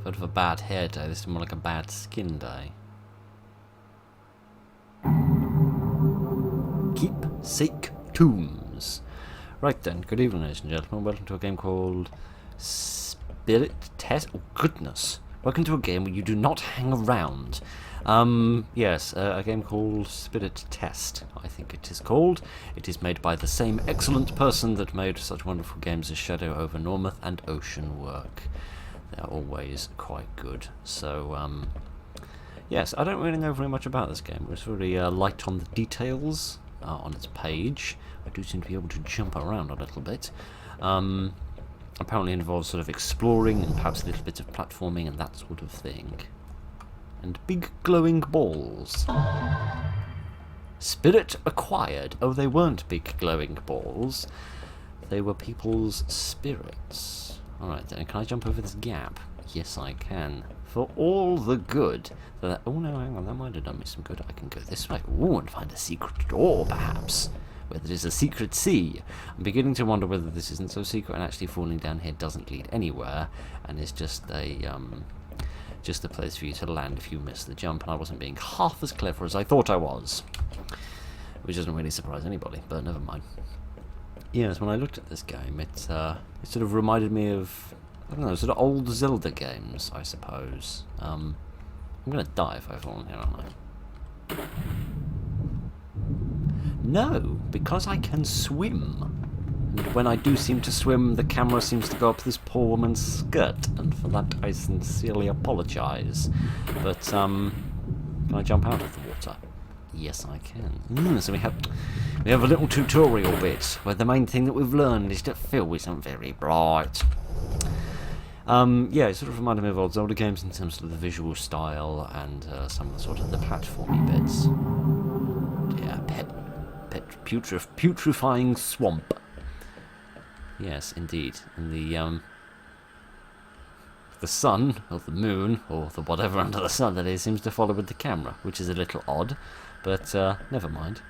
bit of a bad hair day. This is more like a bad skin day. Keepsake Tombs. Right then, good evening, ladies and gentlemen. Welcome to a game called Spiritrest. Oh, goodness. Welcome to a game where you do not hang around. Yes, a game called Spiritrest, I think it is called. It is made by the same excellent person that made such wonderful games as Shadow over Normuth and Ocean Work. They're always quite good. So, yes, I don't really know very much about this game. It's really light on the details on its page. I do seem to be able to jump around a little bit. Apparently involves sort of exploring and perhaps a little bit of platforming and that sort of thing. And big glowing balls. Spirit acquired. Oh, they weren't big glowing balls. They were people's spirits. Alright then, can I jump over this gap? Yes, I can. For all the good. That, oh no, hang on, that might have done me some good. I can go this way. Ooh, and find a secret door, perhaps. Where there is a secret sea. I'm beginning to wonder whether this isn't so secret and actually falling down here doesn't lead anywhere and is just a place for you to land if you miss the jump, and I wasn't being half as clever as I thought I was. Which doesn't really surprise anybody, but never mind. Yes, when I looked at this game, it sort of reminded me of, I don't know, sort of old Zelda games, I suppose. I'm going to die if I fall in here, aren't I? No, because I can swim. And when I do seem to swim, the camera seems to go up this poor woman's skirt, and for that I sincerely apologise. But, can I jump out of the water? Yes, I can. So we have a little tutorial bit, where the main thing that we've learned is that Phil isn't very bright. Yeah, it sort of reminded me of old Zelda games in terms of the visual style and some of the sort of the platformy bits. Yeah, putrefying swamp. Yes, indeed. And the sun, or the moon, or the whatever under the sun that is, seems to follow with the camera, which is a little odd, but never mind.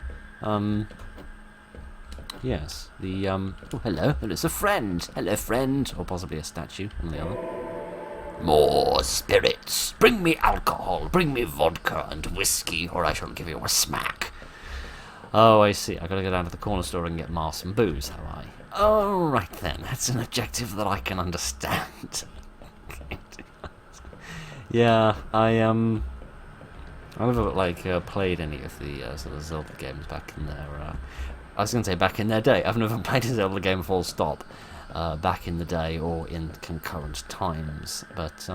Yes, oh, hello, there's a friend. Hello, friend, or possibly a statue on the other. More spirits. Bring me alcohol, bring me vodka and whiskey, or I shall give you a smack. Oh, I see. I've got to go down to the corner store and get Ma some booze, have I? Oh, right then. That's an objective that I can understand. Yeah, I've never played any of the sort of Zelda games back in their. I was going to say back in their day. I've never played a Zelda game full stop. Back in the day or in concurrent times, but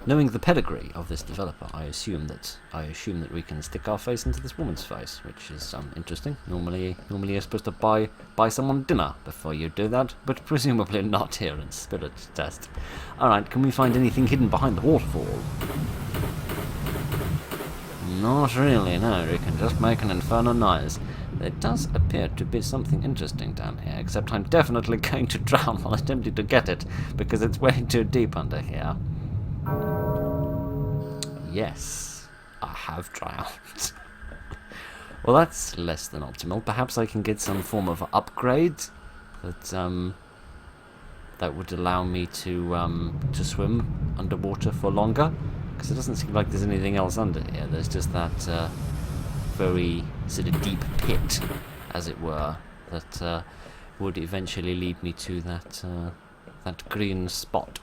knowing the pedigree of this developer, I assume that we can stick our face into this woman's face, which is interesting. Normally you're supposed to buy someone dinner before you do that, but presumably not here in Spiritrest. All right, can we find anything hidden behind the waterfall? Not really. No, you can just make an infernal noise. There does appear to be something interesting down here, except I'm definitely going to drown while attempting to get it because it's way too deep under here. Yes, I have drowned. Well, that's less than optimal. Perhaps I can get some form of upgrade that would allow me to swim underwater for longer. Because it doesn't seem like there's anything else under here. There's just that very sort of deep pit, as it were, that would eventually lead me to that green spot.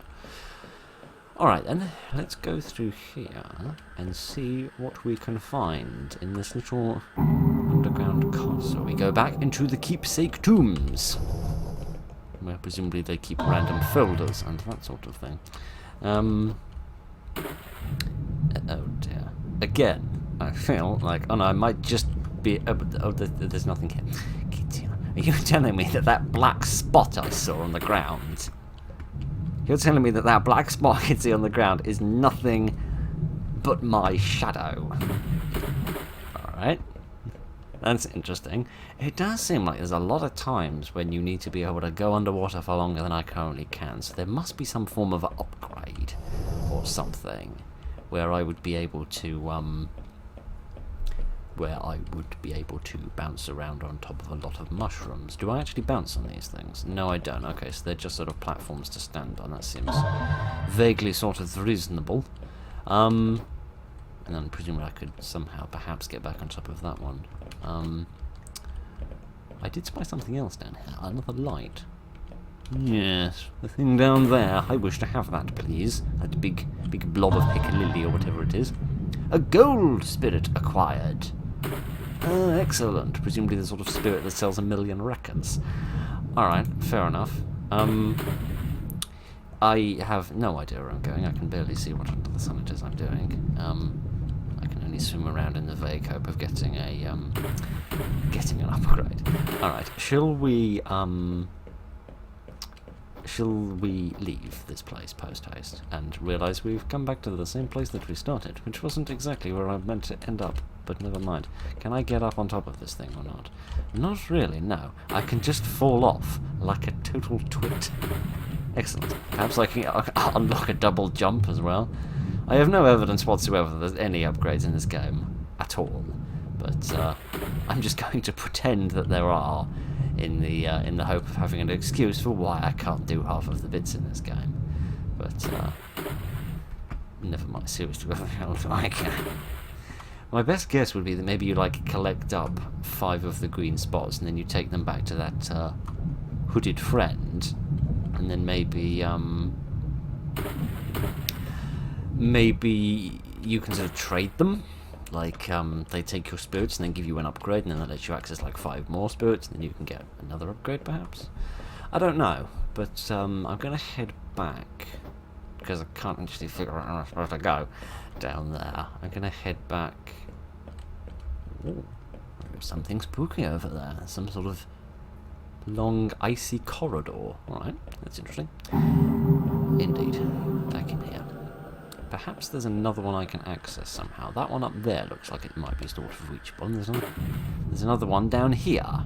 Alright then, let's go through here and see what we can find in this little underground castle. We go back into the Keepsake Tombs, where presumably they keep random folders and that sort of thing. Oh dear. Again, I feel like, oh no, I might just be, there's nothing here. Are you telling me that black spot I saw on the ground, you're telling me that black spot I can see on the ground is nothing but my shadow? Alright. That's interesting. It does seem like there's a lot of times when you need to be able to go underwater for longer than I currently can, so there must be some form of upgrade or something where I would be able to where I would be able to bounce around on top of a lot of mushrooms. Do I actually bounce on these things? No, I don't. Okay, so they're just sort of platforms to stand on. That seems vaguely sort of reasonable. And then presumably I could somehow perhaps get back on top of that one. I did spy something else down here. Another light. Yes, the thing down there. I wish to have that, please. That big blob of piccalilli or whatever it is. A gold spirit acquired. Excellent. Presumably the sort of spirit that sells 1 million records. Alright, fair enough. I have no idea where I'm going. I can barely see what under the sun it is I'm doing. I can only swim around in the vague hope of getting an upgrade. Alright, shall we leave this place post-haste and realise we've come back to the same place that we started, which wasn't exactly where I meant to end up, but never mind. Can I get up on top of this thing or not? Not really, no. I can just fall off like a total twit. Excellent. Perhaps I can unlock a double jump as well. I have no evidence whatsoever that there's any upgrades in this game at all, but I'm just going to pretend that there are, in the hope of having an excuse for why I can't do half of the bits in this game. But never mind. Seriously, how do I can? My best guess would be that maybe you like collect up 5 of the green spots and then you take them back to that hooded friend, and then maybe you can sort of trade them. Like, they take your spirits and then give you an upgrade, and then they let you access like 5 more spirits, and then you can get another upgrade, perhaps? I don't know, but I'm going to head back, because I can't actually figure out where to go down there. I'm going to head back... Ooh, there's something spooky over there. Some sort of long, icy corridor. Alright, that's interesting. Indeed. Back in here. Perhaps there's another one I can access somehow. That one up there looks like it might be sort of reachable. And there's another one down here.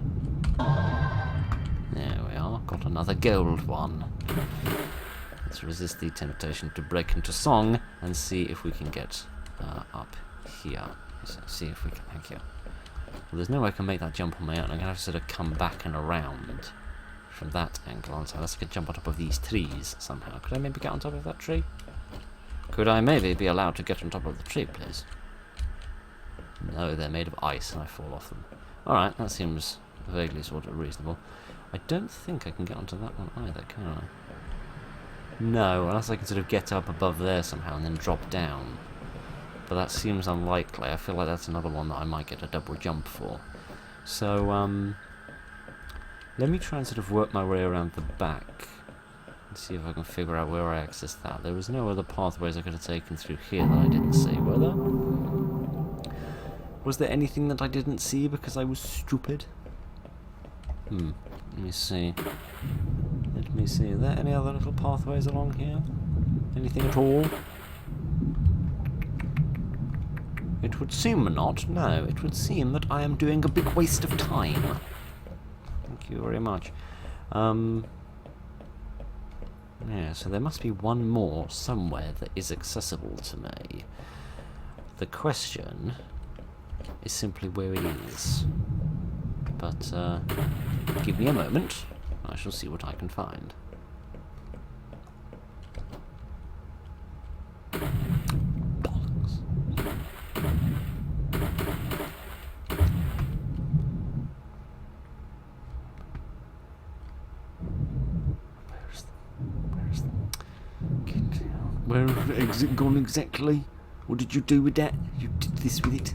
There we are. Got another gold one. Let's resist the temptation to break into song and see if we can get up here. So see if we can... Thank you. Well, there's no way I can make that jump on my own. I'm going to have to sort of come back and around from that angle on. So unless I could jump on top of these trees somehow. Could I maybe get on top of that tree? Could I maybe be allowed to get on top of the tree, please? No, they're made of ice and I fall off them. Alright, that seems vaguely sort of reasonable. I don't think I can get onto that one either, can I? No, unless I can sort of get up above there somehow and then drop down. But that seems unlikely. I feel like that's another one that I might get a double jump for. So, let me try and sort of work my way around the back. See if I can figure out where I access that. There was no other pathways I could have taken through here that I didn't see, were there? Was there anything that I didn't see because I was stupid? Let me see. Let me see. Are there any other little pathways along here? Anything at all? It would seem not. No, it would seem that I am doing a big waste of time. Thank you very much. Yeah, so there must be one more somewhere that is accessible to me. The question is simply where it is. But, give me a moment. I shall see what I can find. Bollocks. Where has it gone exactly? What did you do with that? You did this with it?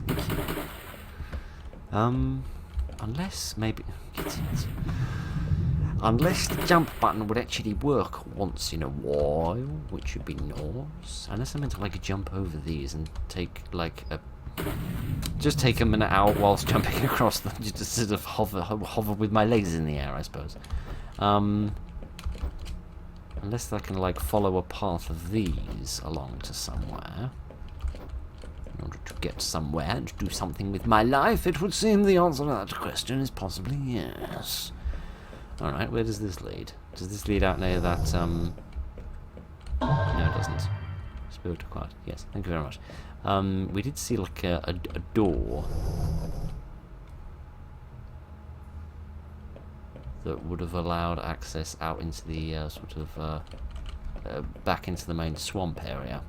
Unless maybe... Unless the jump button would actually work once in a while, which would be nice. Unless I meant to like jump over these and take like a... Just take a minute out whilst jumping across them, just sort of hover with my legs in the air, I suppose. Unless I can, like, follow a path of these along to somewhere. In order to get somewhere and do something with my life, it would seem the answer to that question is possibly yes. Alright, where does this lead? Does this lead out near that, No, it doesn't. It's Spirit required. Yes, thank you very much. We did see like a door that would have allowed access out into the sort of back into the main swamp area.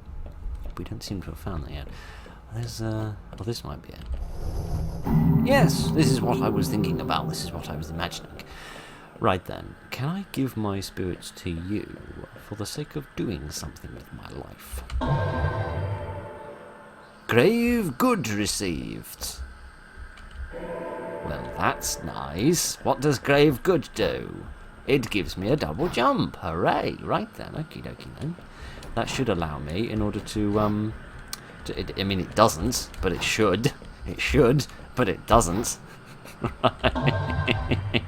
We don't seem to have found that yet. There's well, this might be it. Yes, this is what I was thinking about. This is what I was imagining. Right then, can I give my spirits to you for the sake of doing something with my life? Grave good received. Well, that's nice. What does grave good do? It gives me a double jump. Hooray! Right then, okie dokie then. That should allow me, in order to I mean, it doesn't, but it should. It should, but it doesn't. Right.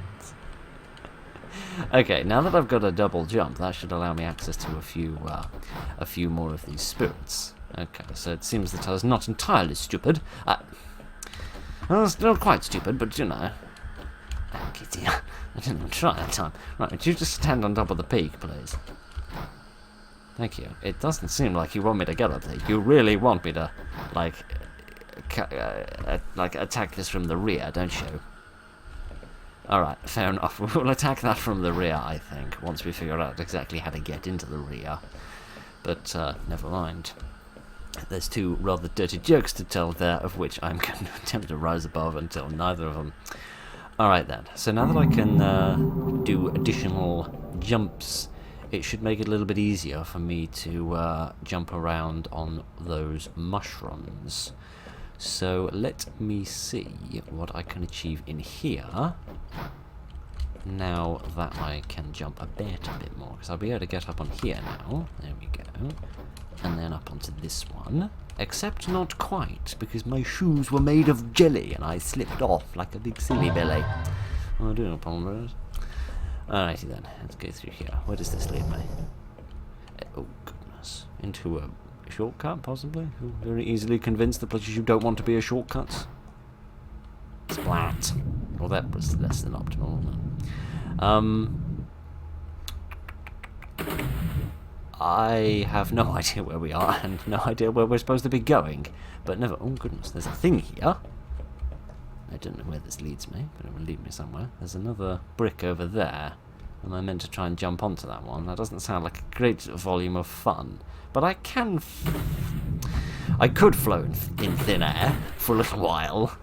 Okay, now that I've got a double jump, that should allow me access to a few more of these spirits. Okay, so it seems that I was not entirely stupid. Well, still quite stupid, but you know. Thank you. I didn't even try that time. Right, would you just stand on top of the peak, please? Thank you. It doesn't seem like you want me to get up there. You really want me to, like attack this from the rear, don't you? Alright, fair enough. We'll attack that from the rear, I think, once we figure out exactly how to get into the rear. But, never mind. There's two rather dirty jokes to tell there, of which I'm going to attempt to rise above until neither of them. Alright then, so now that I can do additional jumps, it should make it a little bit easier for me to jump around on those mushrooms. So let me see what I can achieve in here. Now that I can jump a bit more, because I'll be able to get up on here now. There we go. And then up onto this one. Except not quite, because my shoes were made of jelly and I slipped off like a big silly belly. Oh, I do apologize. Alrighty then, let's go through here. Where does this lead me? Oh goodness. Into a shortcut, possibly? You're very easily convinced the places you don't want to be are shortcuts. Splat. Well, that was less than optimal, wasn't it? I have no idea where we are, and no idea where we're supposed to be going. But never... Oh, goodness, there's a thing here. I don't know where this leads me, but it will lead me somewhere. There's another brick over there. Am I meant to try and jump onto that one? That doesn't sound like a great volume of fun. But I can... I could float in thin air for a little while.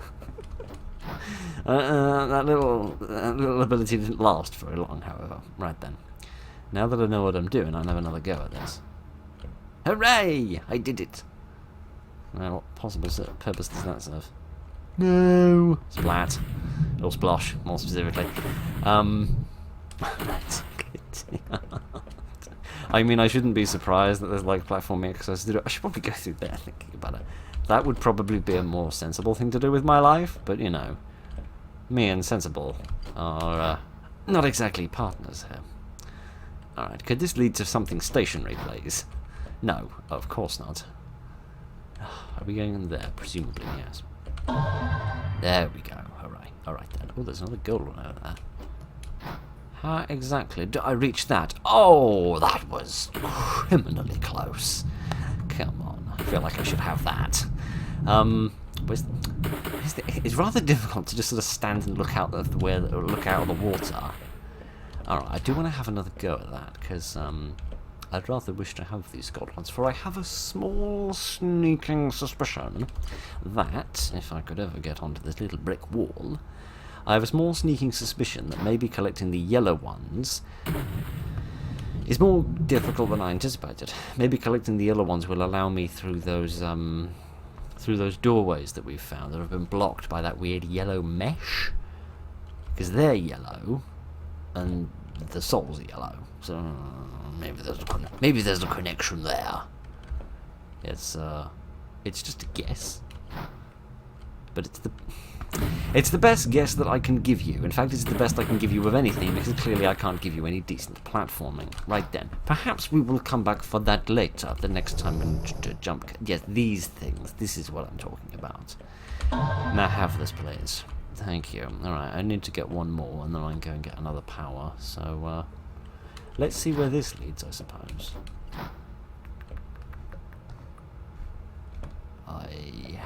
That little ability didn't last very long, however. Right then. Now that I know what I'm doing, I'll have another go at this. Hooray! I did it! Now, what possible purpose does that serve? No! Splat. Or splosh, more specifically. Let's continue. I mean, I shouldn't be surprised that there's, like, platforming exercises to do. I should probably go through there thinking about it. That would probably be a more sensible thing to do with my life, but, you know, me and sensible are not exactly partners here. Alright, could this lead to something stationary, please? No, of course not. Are we going in there? Presumably, yes. There we go. Hooray. Alright then. Oh, there's another gold one over there. How exactly do I reach that? Oh, that was criminally close. Come on. I feel like I should have that. It's rather difficult to just sort of stand and look out of the water. Alright, I do want to have another go at that, because I'd rather wish to have these gold ones, for I have a small sneaking suspicion that, if I could ever get onto this little brick wall, I have a small sneaking suspicion that maybe collecting the yellow ones is more difficult than I anticipated. Maybe collecting the yellow ones will allow me through those doorways that we've found that have been blocked by that weird yellow mesh, because they're yellow and the souls are yellow, so maybe there's a connection there. It's just a guess, but it's the best guess that I can give you. In fact, it's the best I can give you of anything, because clearly I can't give you any decent platforming. Right then, perhaps we will come back for that later, the next time we need to jump. Yes, these things. This is what I'm talking about. Now have this, please. Thank you. Alright, I need to get one more, and then I can go and get another power. So, let's see where this leads, I suppose.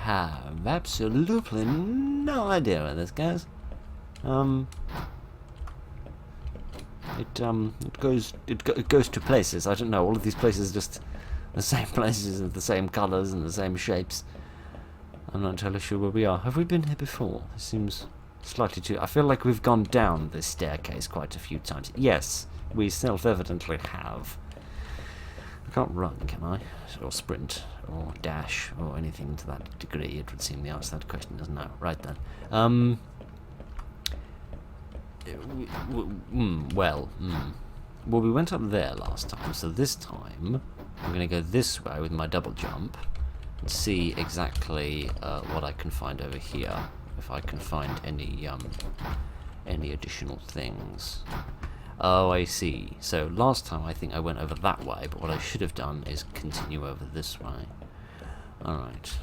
have absolutely no idea where this goes. It goes to places. I don't know. All of these places are just the same places and the same colours and the same shapes. I'm not entirely sure where we are. Have we been here before? It seems slightly too... I feel like we've gone down this staircase quite a few times. Yes, we self-evidently have. I can't run, can I? Or sprint, or dash, or anything to that degree. It would seem the answer to that question is no. Right then. Well, we went up there last time, so this time I'm going to go this way with my double jump and see exactly what I can find over here, if I can find any additional things. Oh, I see. So last time I think I went over that way, but what I should have done is continue over this way. Alright.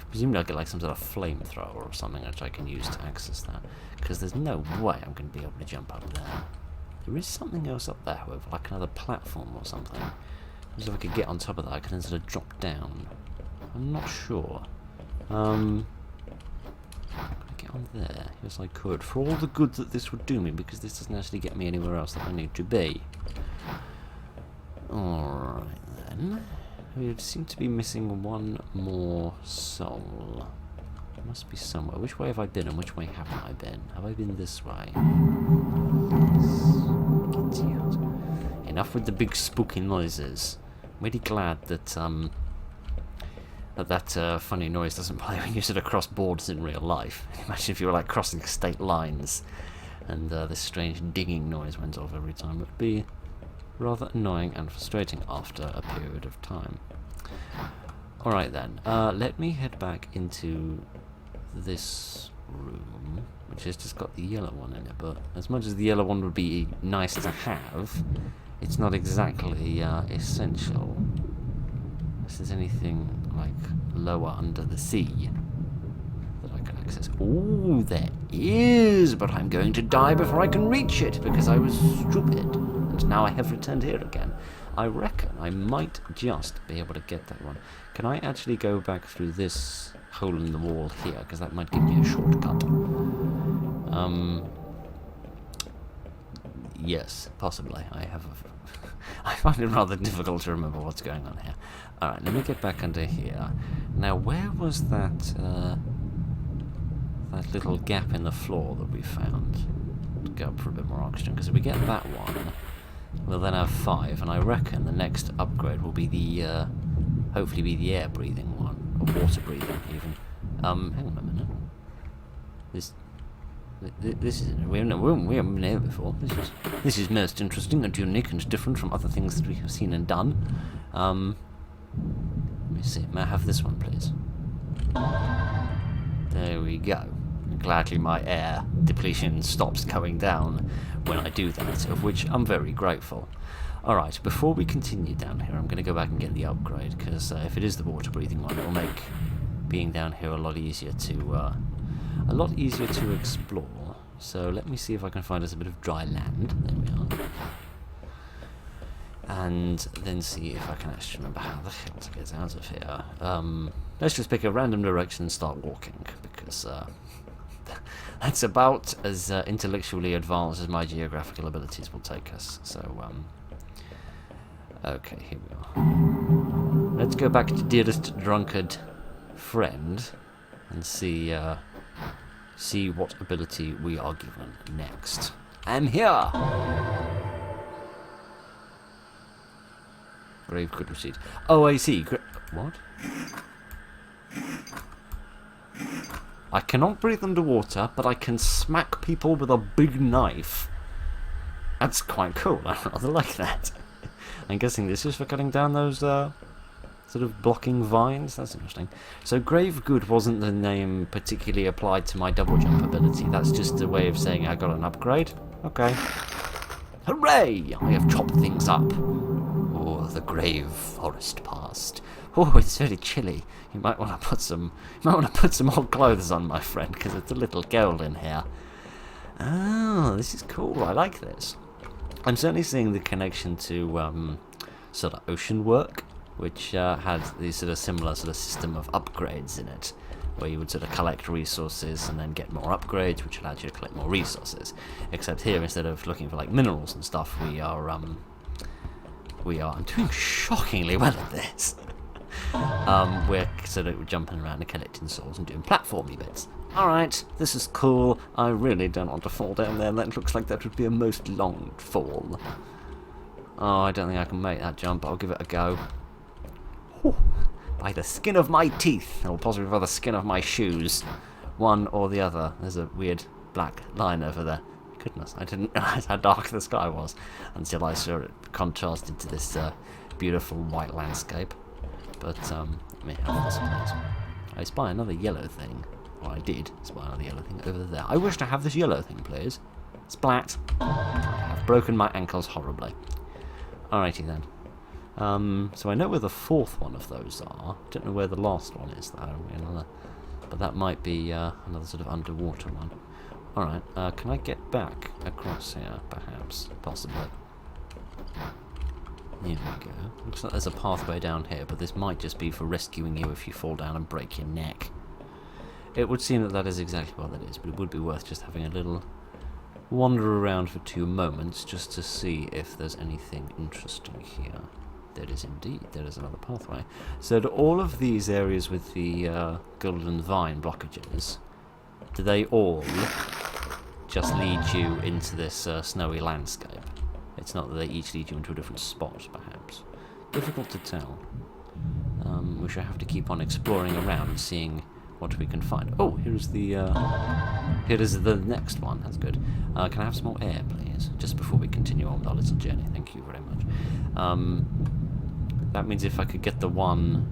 Presumably I get like some sort of flamethrower or something which I can use to access that, because there's no way I'm going to be able to jump up there. There is something else up there, however, like another platform or something. Just if I could get on top of that, I could then sort of drop down. I'm not sure. Could I get on there? Yes, I could. For all the good that this would do me, because this doesn't actually get me anywhere else that I need to be. Alright then. We seem to be missing one more soul. It must be somewhere. Which way have I been and which way haven't I been? Have I been this way? Get out. Enough with the big spooky noises. I'm really glad that that funny noise doesn't play when you sort of cross borders in real life. Imagine if you were like crossing state lines and this strange dinging noise went off every time. It would be rather annoying and frustrating after a period of time. Alright then, let me head back into this room, which has just got the yellow one in it, but as much as the yellow one would be nice to have, it's not exactly essential. Unless there's anything like lower under the sea that I can access. Ooh, there is, but I'm going to die before I can reach it because I was stupid. And now I have returned here again. I reckon I might just be able to get that one. Can I actually go back through this hole in the wall here? Because that might give me a shortcut. Yes, possibly. I find it rather difficult to remember what's going on here. Alright, let me get back under here. Now, where was that, that little gap in the floor that we found? To go up for a bit more oxygen, because if we get that one, we'll then have 5, and I reckon the next upgrade will be the, hopefully be the air-breathing one, or water-breathing, even. Hang on a minute. This is we haven't been here before. This is most interesting and unique and different from other things that we have seen and done. Let me see. May I have this one, please? There we go. Gladly, my air depletion stops going down when I do that, of which I'm very grateful. Alright, before we continue down here, I'm going to go back and get the upgrade, because if it is the water-breathing one, it'll make being down here a lot easier to explore. So let me see if I can find us a bit of dry land. There we are. And then see if I can actually remember how the hell to get out of here. Let's just pick a random direction and start walking, because that's about as intellectually advanced as my geographical abilities will take us. So, okay, here we are. Let's go back to dearest drunkard friend and see what ability we are given next. I'm here! Grave could receive. Oh, I see. What? I cannot breathe underwater, but I can smack people with a big knife. That's quite cool. I rather like that. I'm guessing this is for cutting down those sort of blocking vines. That's interesting. So Grave Good wasn't the name particularly applied to my double jump ability. That's just a way of saying I got an upgrade. Okay. Hooray! I have chopped things up. Oh, the grave forest past. Oh, it's very chilly. You might want to put some more clothes on, my friend, because it's a little cold in here. Oh, this is cool. I like this. I'm certainly seeing the connection to sort of ocean work which had the sort of similar sort of system of upgrades in it, where you would sort of collect resources and then get more upgrades, which allowed you to collect more resources. Except here, instead of looking for like minerals and stuff, I'm doing shockingly well at this. We're sort of jumping around and collecting souls and doing platformy bits. Alright, this is cool. I really don't want to fall down there. That looks like that would be a most long fall. Oh, I don't think I can make that jump. I'll give it a go. Whew. By the skin of my teeth, or possibly by the skin of my shoes. One or the other. There's a weird black line over there. Goodness, I didn't realise how dark the sky was until I saw it contrasted to this beautiful white landscape. But, let me have this place. I spy another yellow thing. Or I did spy another yellow thing over there. I wish to have this yellow thing, please. Splat. I have broken my ankles horribly. Alrighty then. So I know where the fourth one of those are. Don't know where the last one is, though. But that might be another sort of underwater one. Alright, can I get back across here, perhaps? Possibly. Here we go. Looks like there's a pathway down here, but this might just be for rescuing you if you fall down and break your neck. It would seem that that is exactly what that is, but it would be worth just having a little wander around for 2 moments just to see if there's anything interesting here. There is indeed. There is another pathway. So do all of these areas with the golden vine blockages, do they all just lead you into this snowy landscape? It's not that they each lead you into a different spot, perhaps. Difficult to tell. We shall have to keep on exploring around and seeing what we can find. Oh, here is the next one. That's good. Can I have some more air, please? Just before we continue on with our little journey. Thank you very much. That means if I could get the one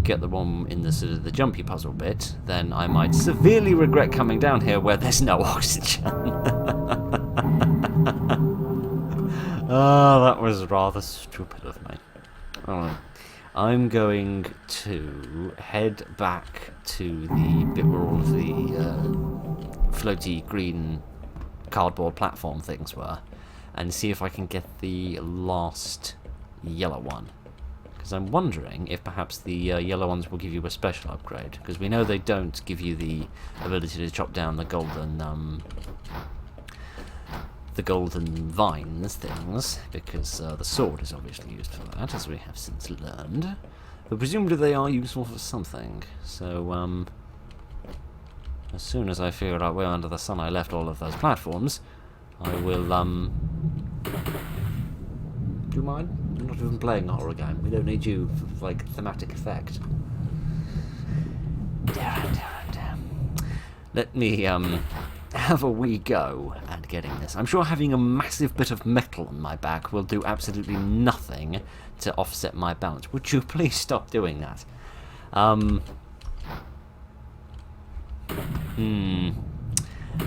in the sort of the jumpy puzzle bit, then I might severely regret coming down here where there's no oxygen. Oh, that was rather stupid of me. Alright. I'm going to head back to the bit where all of the floaty green cardboard platform things were, and see if I can get the last yellow one. Because I'm wondering if perhaps the yellow ones will give you a special upgrade, because we know they don't give you the ability to chop down the golden vines things, because the sword is obviously used for that, as we have since learned. But presumably they are useful for something, so as soon as I figure out where under the sun I left all of those platforms, I will, do you mind? I'm not even playing a horror game. We don't need you for, like, thematic effect. Damn. Let me, have a wee go at getting this. I'm sure having a massive bit of metal on my back will do absolutely nothing to offset my balance. Would you please stop doing that?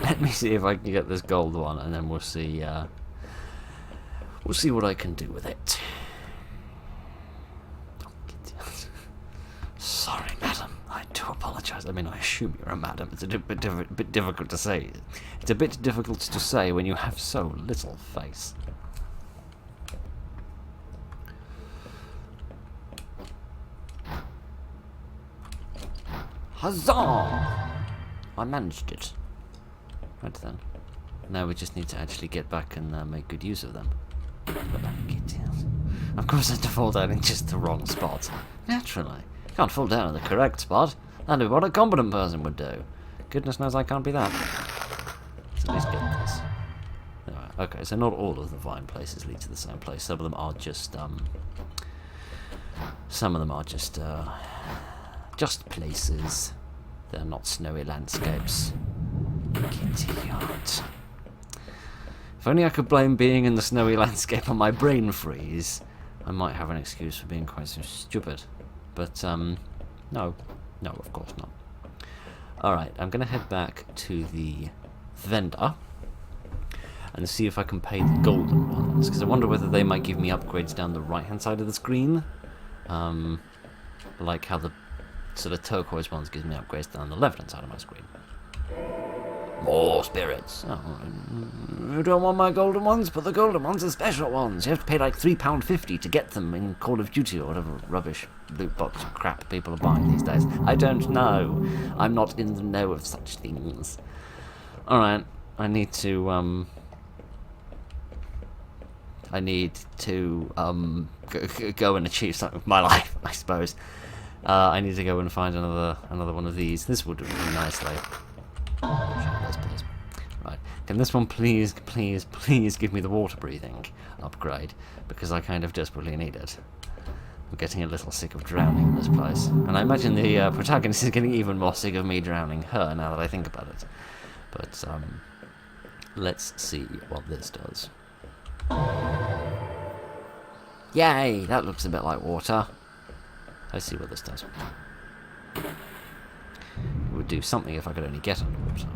Let me see if I can get this gold one, and then we'll see what I can do with it. Sorry, madam. I do apologise. I mean, I assume you're a madam. It's a bit difficult to say. It's a bit difficult to say when you have so little face. Huzzah! I managed it. Right then. Now we just need to actually get back and make good use of them. Of course I had to fall down in just the wrong spot. Naturally. Can't fall down in the correct spot. That'd be what a competent person would do. Goodness knows I can't be that. Let's at least get this. Alright, okay, so not all of the vine places lead to the same place. Some of them are just just places. They're not snowy landscapes. Kitty yacht. If only I could blame being in the snowy landscape on my brain freeze, I might have an excuse for being quite so stupid. But, no, of course not. Alright, I'm going to head back to the vendor and see if I can pay the golden ones, because I wonder whether they might give me upgrades down the right-hand side of the screen, like how the sort of turquoise ones gives me upgrades down the left-hand side of my screen. More spirits. Oh, you don't want my golden ones? But the golden ones are special ones. You have to pay like £3.50 to get them in Call of Duty or whatever rubbish loot box crap people are buying these days. I don't know. I'm not in the know of such things. Alright, I need to go and achieve something with my life, I suppose. I need to go and find another one of these. This would do nicely. Please. Right. Can this one please give me the water breathing upgrade? Because I kind of desperately need it. I'm getting a little sick of drowning in this place. And I imagine the protagonist is getting even more sick of me drowning her now that I think about it. But, let's see what this does. Yay! That looks a bit like water. Let's see what this does. It would do something if I could only get underwater.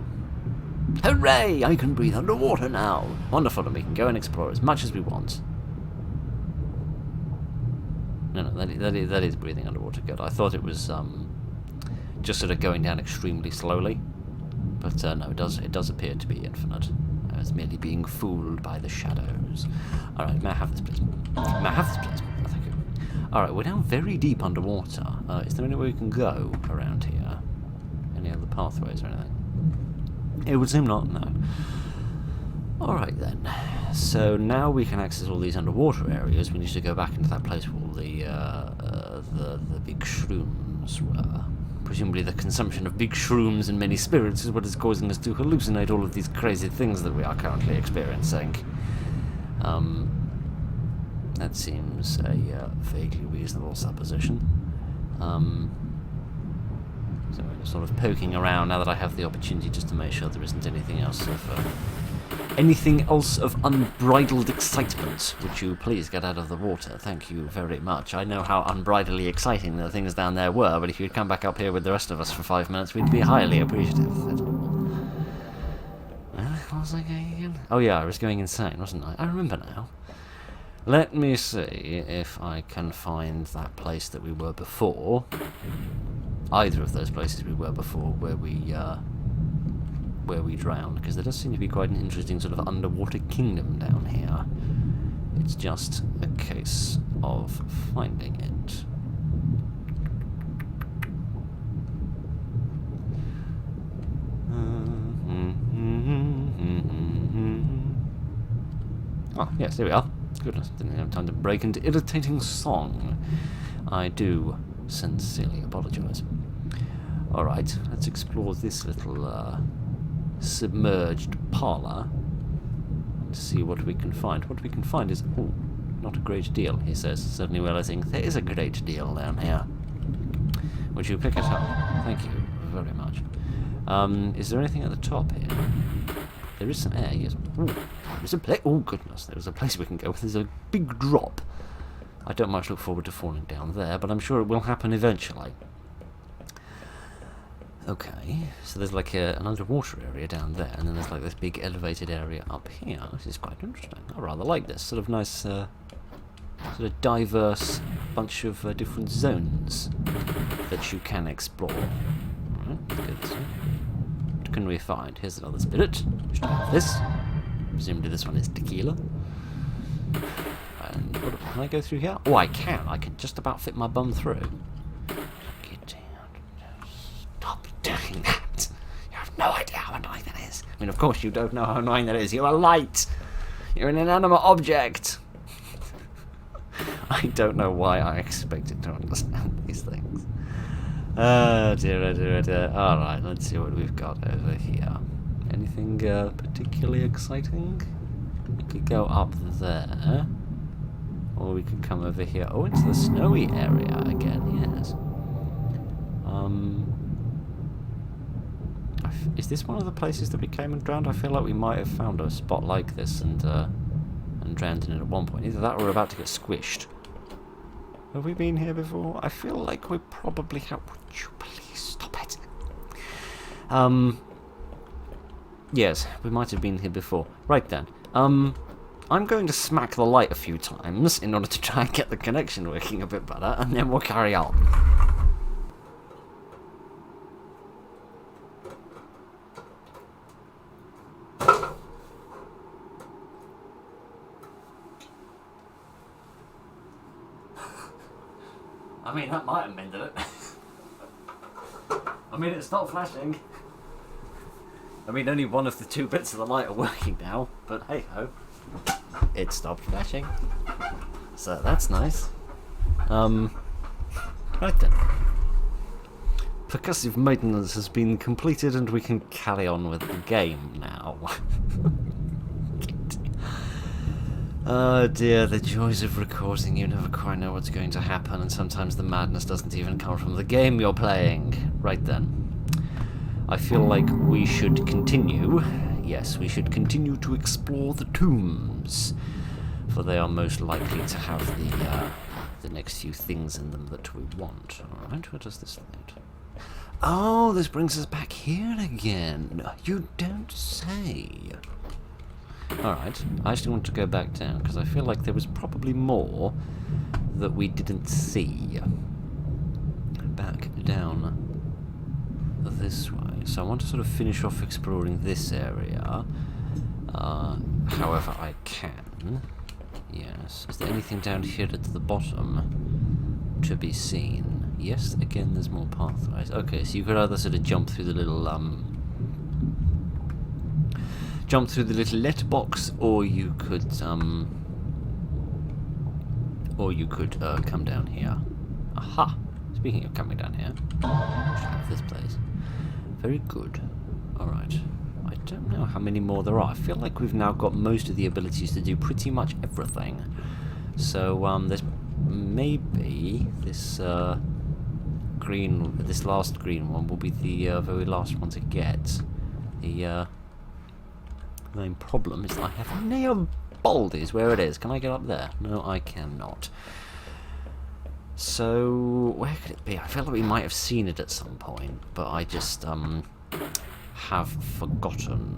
Hooray! I can breathe underwater now! Wonderful, and we can go and explore as much as we want. No, that is breathing underwater. Good. I thought it was just sort of going down extremely slowly. But no, it does appear to be infinite. I was merely being fooled by the shadows. Alright, may I have this, please? May I have this, please? Oh, thank you. Alright, we're now very deep underwater. Is there anywhere we can go around here? Any other pathways or anything? It would seem not, no. Alright then. So now we can access all these underwater areas. We need to go back into that place where all the big shrooms were. Presumably the consumption of big shrooms and many spirits is what is causing us to hallucinate all of these crazy things that we are currently experiencing. That seems a vaguely reasonable supposition. So I'm sort of poking around now that I have the opportunity just to make sure there isn't anything else of unbridled excitement. Would you please get out of the water? Thank you very much. I know how unbridledly exciting the things down there were, but if you'd come back up here with the rest of us for 5 minutes, we'd be highly appreciative. What was I going again? Oh yeah, I was going insane, wasn't I? I remember now. Let me see if I can find that place that we were before. Either of those places we were before, where we drowned, because there does seem to be quite an interesting sort of underwater kingdom down here. It's just a case of finding it. Oh, yes, here we are. Goodness, didn't have time to break into irritating song. I do sincerely apologise. Alright, let's explore this little submerged parlour and see what we can find. What we can find is, oh, not a great deal, he says, suddenly realising there is a great deal down here. Would you pick it up? Thank you very much. Is there anything at the top here? There is some air, yes. Ooh, there's a place. Oh goodness, there's a place we can go. There's a big drop. I don't much look forward to falling down there, but I'm sure it will happen eventually. Okay, so there's like an underwater area down there, and then there's like this big elevated area up here. This is quite interesting. I rather like this sort of nice, sort of diverse bunch of different zones that you can explore. Alright, good. What can we find? Here's another spirit. Let's try this. Presumably this one is tequila. And what, can I go through here? Oh, I can. I can just about fit my bum through. Stop doing that. You have no idea how annoying that is. I mean, of course you don't know how annoying that is. You're a light. You're an inanimate object. I don't know why I expected to understand these things. Oh dear, oh dear, oh dear. Alright, let's see what we've got over here. Anything particularly exciting? We could go up there. Or we could come over here. Oh, it's the snowy area again, yes. Is this one of the places that we came and drowned? I feel like we might have found a spot like this and drowned in it at one point. Either that or we're about to get squished. Have we been here before? I feel like we probably have. Would you please stop it? Yes, we might have been here before. Right then. I'm going to smack the light a few times in order to try and get the connection working a bit better, and then we'll carry on. I mean, that might have mended it. I mean, it stopped flashing. I mean, only one of the two bits of the light are working now, but hey-ho. It stopped flashing. So that's nice. Right then. Percussive maintenance has been completed and we can carry on with the game now. Oh dear, the joys of recording. You never quite know what's going to happen, and sometimes the madness doesn't even come from the game you're playing. Right then. I feel like we should continue. Yes, we should continue to explore the tombs, for they are most likely to have the next few things in them that we want. Alright, where does this lead? Oh, this brings us back here again. You don't say. Alright, I actually want to go back down, because I feel like there was probably more that we didn't see. Back down this way. So I want to sort of finish off exploring this area, however I can. Yes. Is there anything down here at the bottom to be seen? Yes, again, there's more pathways. Okay, so you could either sort of jump through the little letterbox, or you could come down here. Aha! Speaking of coming down here, this place. Very good. Alright. I don't know how many more there are. I feel like we've now got most of the abilities to do pretty much everything. So, there's maybe this this last green one will be the very last one to get. The main problem is I have no baldies where it is. Can I get up there? No, I cannot. So, where could it be? I feel like we might have seen it at some point, but I just have forgotten.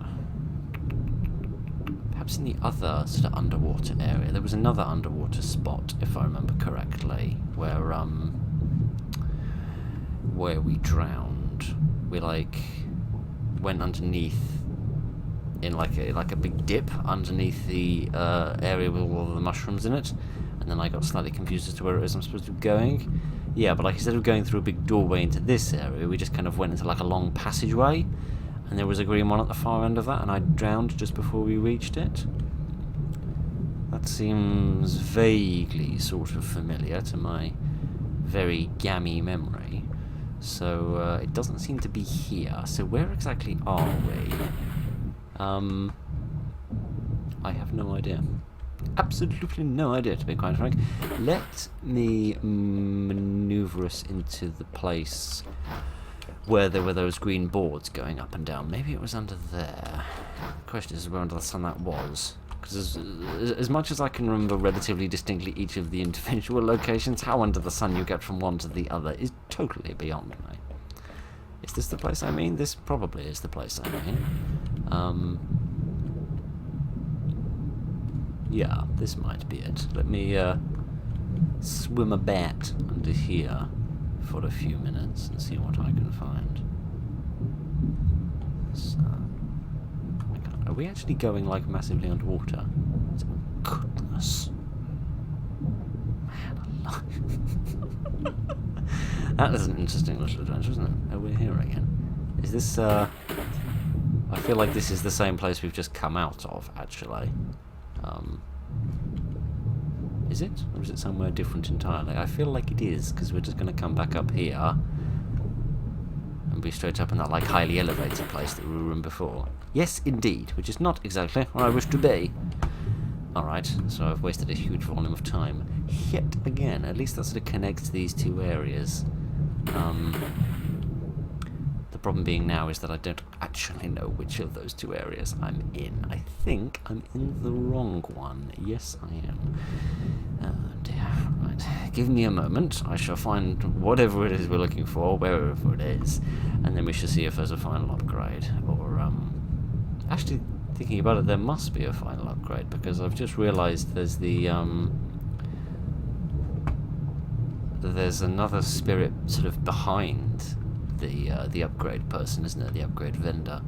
Perhaps in the other sort of underwater area. There was another underwater spot, if I remember correctly, where we drowned. We went underneath in like a big dip underneath the area with all of the mushrooms in it. And then I got slightly confused as to where it is I'm supposed to be going. Yeah, but instead of going through a big doorway into this area, we just kind of went into like a long passageway, and there was a green one at the far end of that, and I drowned just before we reached it. That seems vaguely sort of familiar to my very gammy memory. So it doesn't seem to be here. So where exactly are we? I have no idea. Absolutely no idea, to be quite frank. Let me maneuver us into the place where there were those green boards going up and down. Maybe it was under there. The question is where under the sun that was. Because as much as I can remember relatively distinctly each of the individual locations, how under the sun you get from one to the other is totally beyond me. Is this the place I mean? This probably is the place I mean. Yeah, this might be it. Let me swim about under here for a few minutes and see what I can find. So, oh my God, are we actually going like massively underwater? Oh, goodness. Man alive. That is an interesting little adventure, isn't it? Oh, we're here again. Is this I feel like this is the same place we've just come out of, actually. Is it? Or is it somewhere different entirely? I feel like it is, because we're just going to come back up here and be straight up in that like highly elevated place that we were in before. Yes, indeed, which is not exactly where I wish to be. Alright, so I've wasted a huge volume of time. Yet again, at least that sort of connects these two areas. The problem being now is that I don't actually know which of those two areas I'm in. I think I'm in the wrong one. Yes, I am. Oh dear. Right. Give me a moment. I shall find whatever it is we're looking for, wherever it is, and then we shall see if there's a final upgrade. Or, actually, thinking about it, there must be a final upgrade, because I've just realised there's the, there's another spirit sort of behind the upgrade person, isn't it? The upgrade vendor,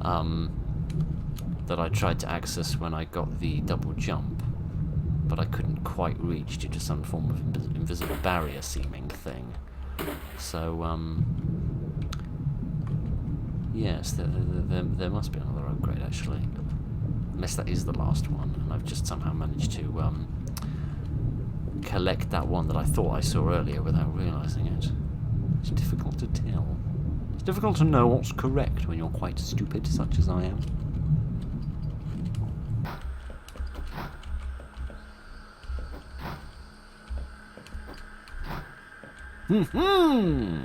that I tried to access when I got the double jump. but I couldn't quite reach due to some form of invisible barrier-seeming thing. So, yes, there must be another upgrade, actually. Unless that is the last one, and I've just somehow managed to collect that one that I thought I saw earlier without realising it. It's difficult to tell. It's difficult to know what's correct when you're quite stupid, such as I am.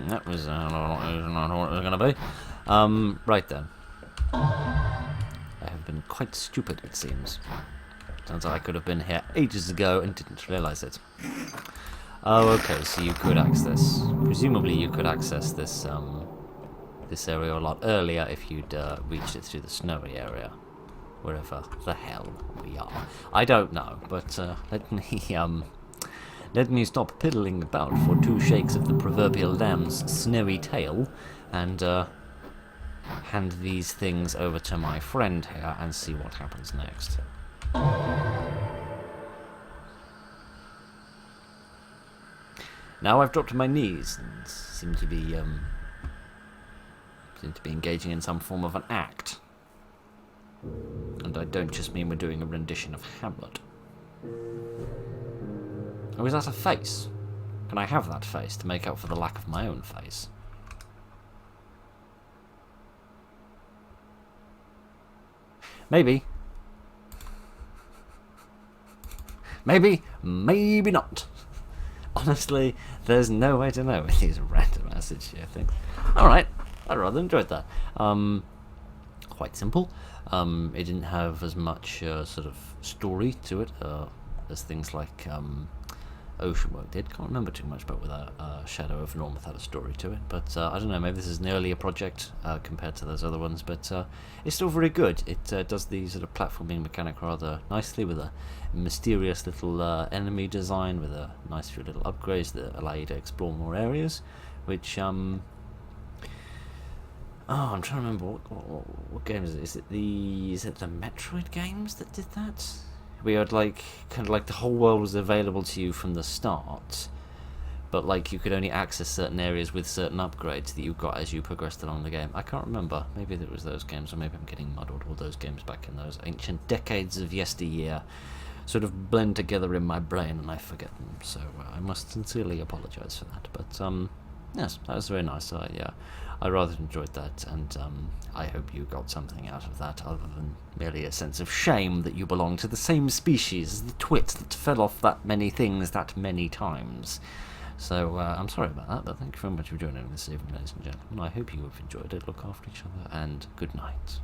That was not what it was going to be. Right then. I have been quite stupid, it seems. Turns out I could have been here ages ago and didn't realise it. Oh, okay, so you could access... Presumably you could access this, this area a lot earlier if you'd reached it through the snowy area. Wherever the hell we are. I don't know, but let me stop piddling about for 2 shakes of the proverbial lamb's snowy tail, and hand these things over to my friend here and see what happens next. Now I've dropped to my knees and seem to be engaging in some form of an act. And I don't just mean we're doing a rendition of Hamlet. Oh, is that a face? Can I have that face to make up for the lack of my own face? Maybe. Maybe. Maybe not. Honestly, there's no way to know with these random message here things. Alright, I rather enjoyed that. Quite simple. It didn't have as much sort of story to it as things like Oceanwork did. Can't remember too much about without Shadow of North had a story to it. But I don't know, maybe this is an earlier project compared to those other ones, but it's still very good. It does the sort of platforming mechanic rather nicely with a mysterious little enemy design with a nice few little upgrades that allow you to explore more areas, which oh, I'm trying to remember what game is it? Is it the Metroid games that did that? We had like kind of like the whole world was available to you from the start, but like you could only access certain areas with certain upgrades that you got as you progressed along the game. I can't remember. Maybe it was those games, or maybe I'm getting muddled. All those games back in those ancient decades of yesteryear sort of blend together in my brain and I forget them. So I must sincerely apologise for that. But yes, that was very nice. I rather enjoyed that, and I hope you got something out of that other than merely a sense of shame that you belong to the same species as the twit that fell off that many things that many times. So I'm sorry about that, but thank you very much for joining me this evening, ladies and gentlemen. I hope you have enjoyed it. Look after each other, and good night.